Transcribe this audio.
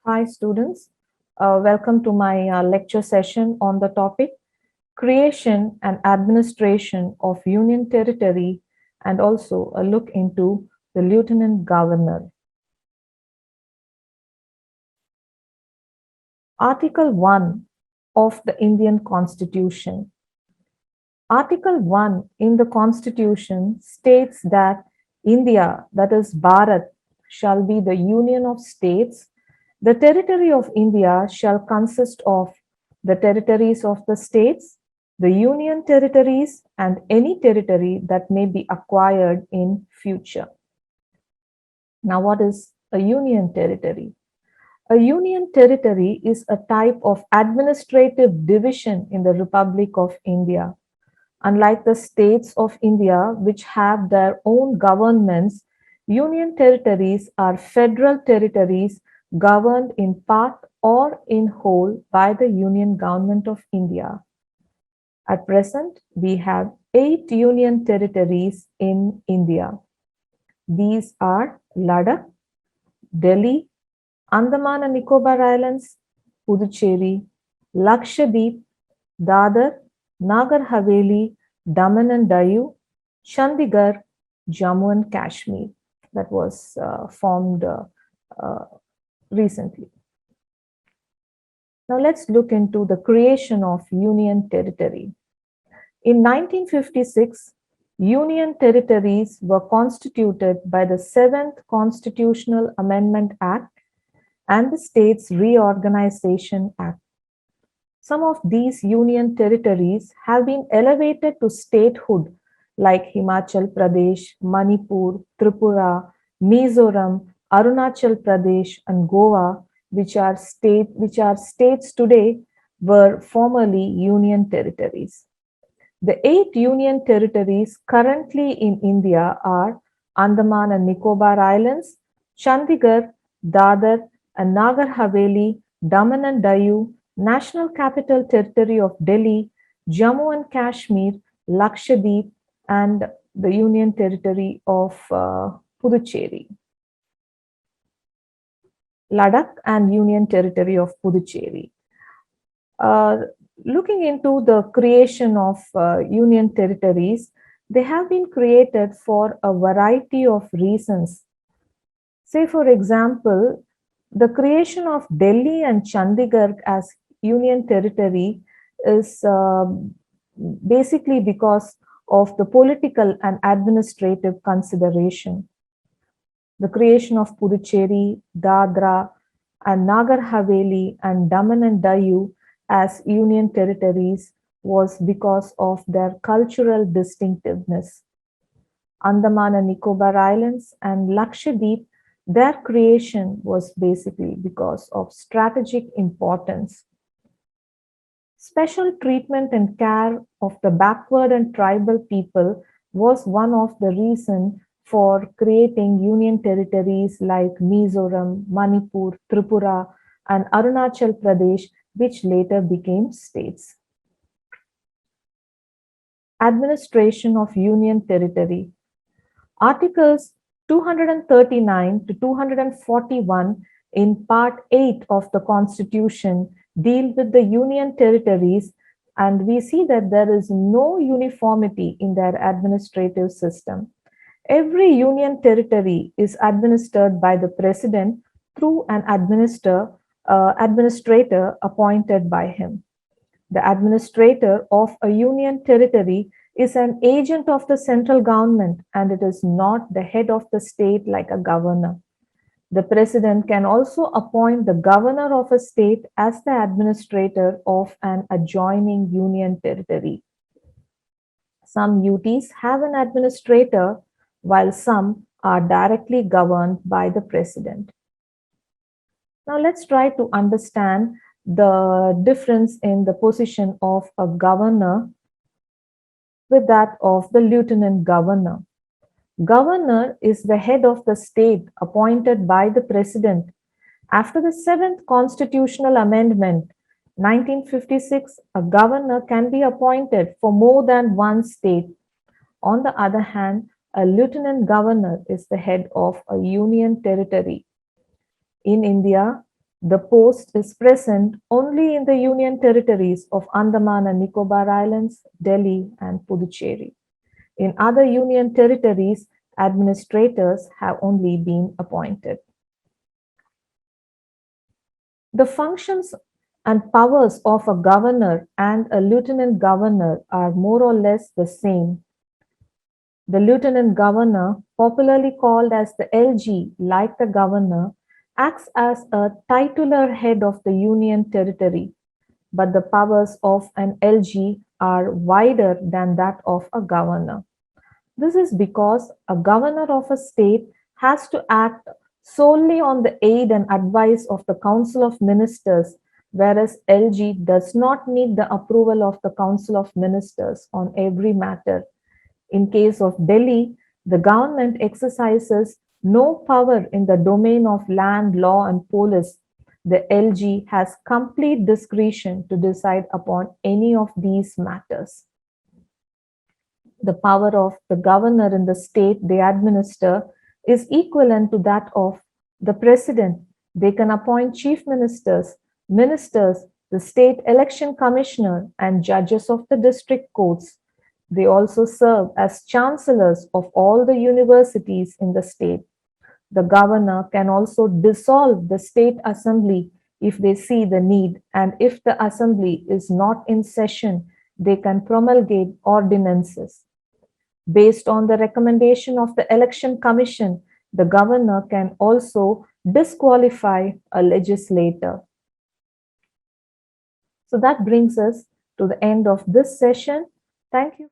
Hi, students. Welcome to my lecture session on the topic Creation and Administration of Union Territory, and also a look into the Lieutenant Governor. Article 1 of the Indian Constitution. Article 1 in the Constitution states that India, that is Bharat, shall be the union of states. The territory of India shall consist of the territories of the states, the union territories, and any territory that may be acquired in future. Now, what is a union territory? A union territory is a type of administrative division in the Republic of India. Unlike the states of India, which have their own governments, union territories are federal territories governed in part or in whole by the Union Government of India. At present, we have 8 union territories in India. These are Ladakh, Delhi, Andaman and Nicobar Islands, Puducherry, Lakshadweep, Dadar, Nagar Haveli, Daman and Diu, Chandigarh, Jammu and Kashmir, that was formed uh, recently. Now let's look into the creation of Union Territory. In 1956, Union territories were constituted by the 7th Constitutional Amendment Act and the States Reorganization Act. Some of these union territories have been elevated to statehood, like Himachal Pradesh, Manipur, Tripura, Mizoram, Arunachal Pradesh, and Goa, which are states today, were formerly union territories. The 8 union territories currently in India are Andaman and Nicobar Islands, Chandigarh, Dadar and Nagar Haveli, Daman and Diu, National Capital Territory of Delhi, Jammu and Kashmir, Lakshadweep, and the Union Territory of Puducherry. Ladakh and Union Territory of Puducherry. Looking into the creation of union territories, they have been created for a variety of reasons. Say, for example, the creation of Delhi and Chandigarh as union territory is basically because of the political and administrative consideration. The creation of Puducherry, Dadra, and Nagar Haveli and Daman and Diu as union territories was because of their cultural distinctiveness. Andaman and Nicobar Islands and Lakshadweep, their creation was basically because of strategic importance. Special treatment and care of the backward and tribal people was one of the reasons for creating union territories like Mizoram, Manipur, Tripura, and Arunachal Pradesh, which later became states. Administration of Union Territory. Articles 239 to 241 in Part 8 of the Constitution deal with the Union territories, and we see that there is no uniformity in their administrative system. Every Union territory is administered by the President through an administrator appointed by him. The administrator of a union territory is an agent of the central government, and it is not the head of the state like a governor. The president can also appoint the governor of a state as the administrator of an adjoining union territory. Some UTs have an administrator, while some are directly governed by the president. Now let's try to understand the difference in the position of a governor with that of the lieutenant governor. Governor is the head of the state appointed by the president. After the 7th Constitutional Amendment, 1956, a governor can be appointed for more than one state. On the other hand, a lieutenant governor is the head of a union territory. In India, The post is present only in the Union territories of Andaman and Nicobar Islands, Delhi, and Puducherry. In other Union territories, administrators have only been appointed. The functions and powers of a governor and a lieutenant governor are more or less the same. The lieutenant governor, popularly called as the LG, like the governor, acts as a titular head of the Union territory, but the powers of an LG are wider than that of a governor. This is because a governor of a state has to act solely on the aid and advice of the Council of Ministers, whereas LG does not need the approval of the Council of Ministers on every matter. In case of Delhi, the government exercises no power in the domain of land, law, and police. The LG has complete discretion to decide upon any of these matters. The power of the governor in the state they administer is equivalent to that of the president. They can appoint chief ministers, ministers, the state election commissioner, and judges of the district courts. They also serve as chancellors of all the universities in the state. The governor can also dissolve the state assembly if they see the need, and if the assembly is not in session, they can promulgate ordinances. Based on the recommendation of the election commission, the governor can also disqualify a legislator. So that brings us to the end of this session. Thank you.